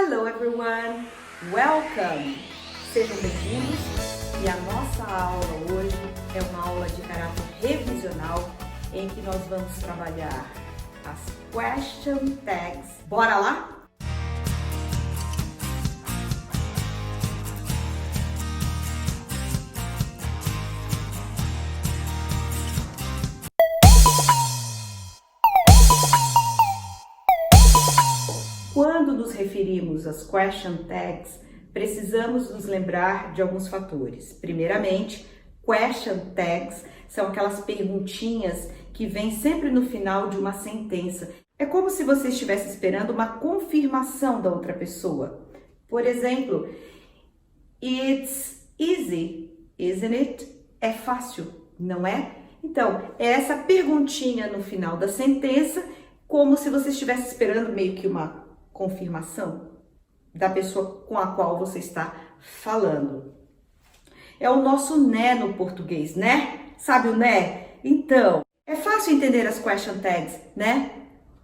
Hello everyone, welcome! Sejam bem-vindos e a nossa aula hoje é uma aula de caráter revisional em que nós vamos trabalhar as question tags. Bora lá? Quando nos referimos às question tags, precisamos nos lembrar de alguns fatores. Primeiramente, question tags são aquelas perguntinhas que vêm sempre no final de uma sentença. É como se você estivesse esperando uma confirmação da outra pessoa. Por exemplo, it's easy, isn't it? É fácil, não é? Então, é essa perguntinha no final da sentença, como se você estivesse esperando meio que uma confirmação da pessoa com a qual você está falando. É o nosso né no português, né? Sabe o né? Então, é fácil entender as question tags, né?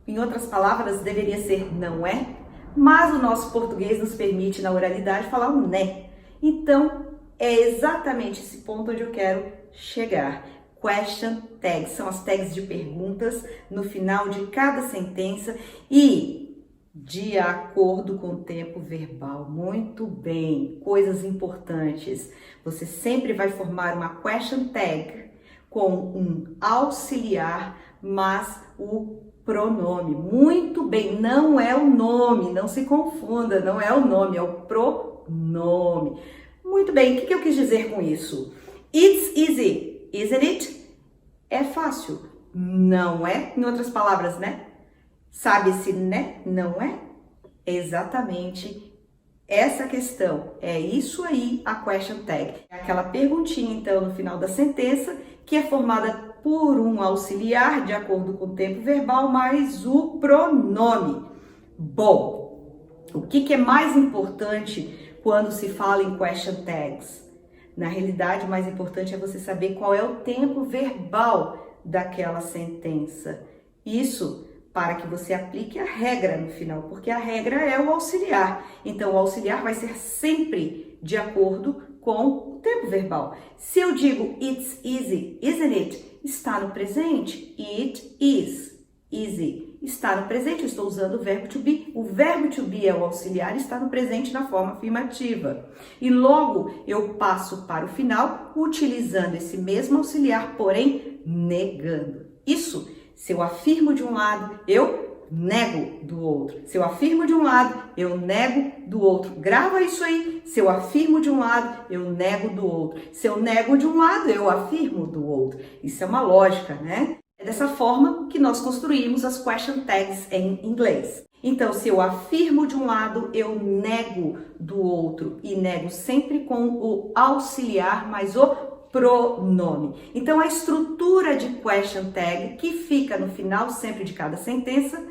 Em outras palavras, deveria ser não é, mas o nosso português nos permite na oralidade falar um né. Então, é exatamente esse ponto onde eu quero chegar. Question tags são as tags de perguntas no final de cada sentença e de acordo com o tempo verbal. Muito bem, coisas importantes. Você sempre vai formar uma question tag com um auxiliar, mas o pronome. Muito bem, não é o nome, não se confunda, não é o nome, é o pronome. Muito bem, o que eu quis dizer com isso? It's easy, isn't it? É fácil, não é? Em outras palavras, né? Sabe esse né? Não é? É exatamente essa questão. É isso aí a question tag. É aquela perguntinha, então, no final da sentença, que é formada por um auxiliar, de acordo com o tempo verbal, mais o pronome. Bom, o que é mais importante quando se fala em question tags? Na realidade, o mais importante é você saber qual é o tempo verbal daquela sentença. Isso para que você aplique a regra no final, porque a regra é o auxiliar. Então, o auxiliar vai ser sempre de acordo com o tempo verbal. Se eu digo it's easy, isn't it? Está no presente. It is easy. Está no presente, eu estou usando o verbo to be. O verbo to be é o auxiliar, está no presente na forma afirmativa. E logo eu passo para o final utilizando esse mesmo auxiliar, porém negando. Isso. Se eu afirmo de um lado, eu nego do outro. Se eu afirmo de um lado, eu nego do outro. Grava isso aí. Se eu afirmo de um lado, eu nego do outro. Se eu nego de um lado, eu afirmo do outro. Isso é uma lógica, né? É dessa forma que nós construímos as question tags em inglês. Então, se eu afirmo de um lado, eu nego do outro. E nego sempre com o auxiliar mais o pronome. Então, a estrutura de question tag que fica no final sempre de cada sentença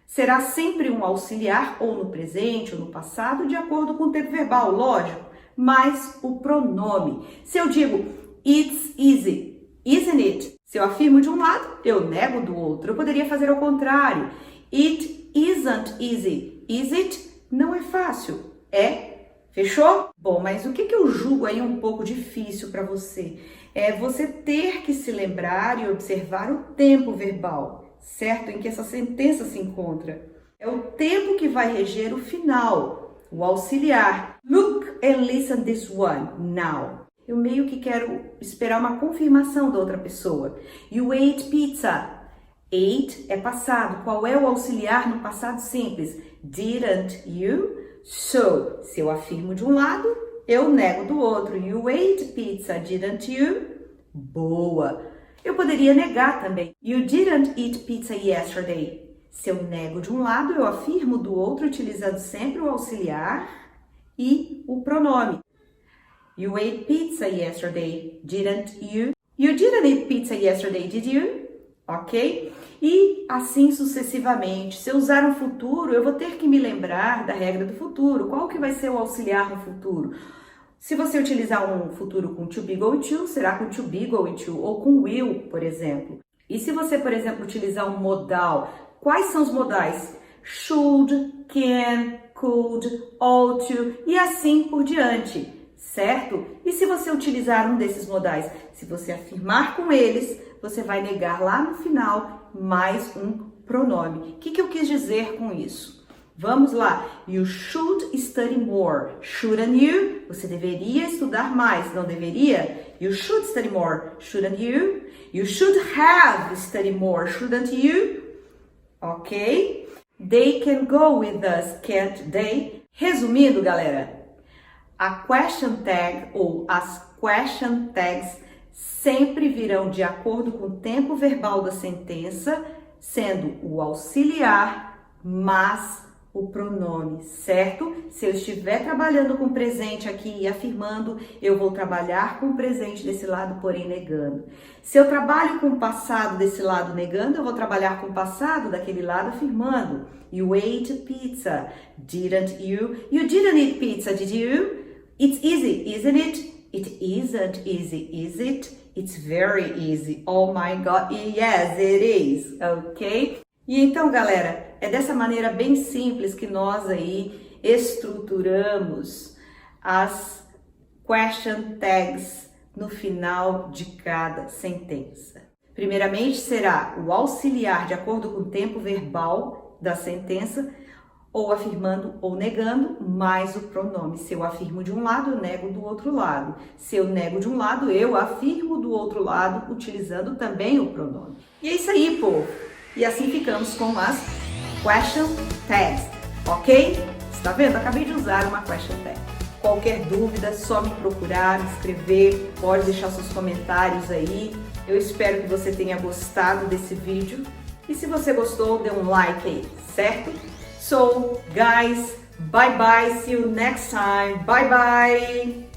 será sempre um auxiliar, ou no presente ou no passado, de acordo com o tempo verbal, lógico, mas o pronome. Se eu digo it's easy, isn't it? Se eu afirmo de um lado, eu nego do outro. Eu poderia fazer ao contrário. It isn't easy, is it? Não é fácil. É. Fechou? Bom, mas o que eu julgo aí um pouco difícil para você? É você ter que se lembrar e observar o tempo verbal, certo? Em que essa sentença se encontra. É o tempo que vai reger o final, o auxiliar. Look and listen this one now. Eu meio que quero esperar uma confirmação da outra pessoa. You ate pizza. Ate é passado. Qual é o auxiliar no passado simples? Didn't you? So, se eu afirmo de um lado, eu nego do outro. You ate pizza, didn't you? Boa! Eu poderia negar também. You didn't eat pizza yesterday. Se eu nego de um lado, eu afirmo do outro, utilizando sempre o auxiliar e o pronome. You ate pizza yesterday, didn't you? You didn't eat pizza yesterday, did you? Ok? E assim sucessivamente. Se eu usar um futuro, eu vou ter que me lembrar da regra do futuro. Qual que vai ser o auxiliar no futuro? Se você utilizar um futuro com to be going to, será com to be going to, ou com will, por exemplo. E se você, por exemplo, utilizar um modal, quais são os modais? Should, can, could, ought to e assim por diante, certo? E se você utilizar um desses modais, se você afirmar com eles, você vai negar lá no final mais um pronome. O que eu quis dizer com isso? Vamos lá. You should study more. Shouldn't you? Você deveria estudar mais, não deveria? You should study more. Shouldn't you? You should have studied more. Shouldn't you? Ok? They can go with us, can't they? Resumindo, galera, a question tag ou as question tags sempre virão de acordo com o tempo verbal da sentença, sendo o auxiliar mais o pronome, certo? Se eu estiver trabalhando com presente aqui e afirmando, eu vou trabalhar com o presente desse lado, porém negando. Se eu trabalho com o passado desse lado negando, eu vou trabalhar com o passado daquele lado afirmando. You ate pizza, didn't you? You didn't eat pizza, did you? It's easy, isn't it? It isn't easy, is it? It's very easy. Oh my God, yes, it is, ok? E então, galera, é dessa maneira bem simples que nós aí estruturamos as question tags no final de cada sentença. Primeiramente, será o auxiliar de acordo com o tempo verbal da sentença, ou afirmando ou negando, mais o pronome. Se eu afirmo de um lado, eu nego do outro lado. Se eu nego de um lado, eu afirmo do outro lado, utilizando também o pronome. E é isso aí, povo! E assim ficamos com as question tags, ok? Está vendo? Acabei de usar uma question tag. Qualquer dúvida, é só me procurar, me escrever, pode deixar seus comentários aí. Eu espero que você tenha gostado desse vídeo. E se você gostou, dê um like aí, certo? So, guys, bye bye, see you next time, bye bye!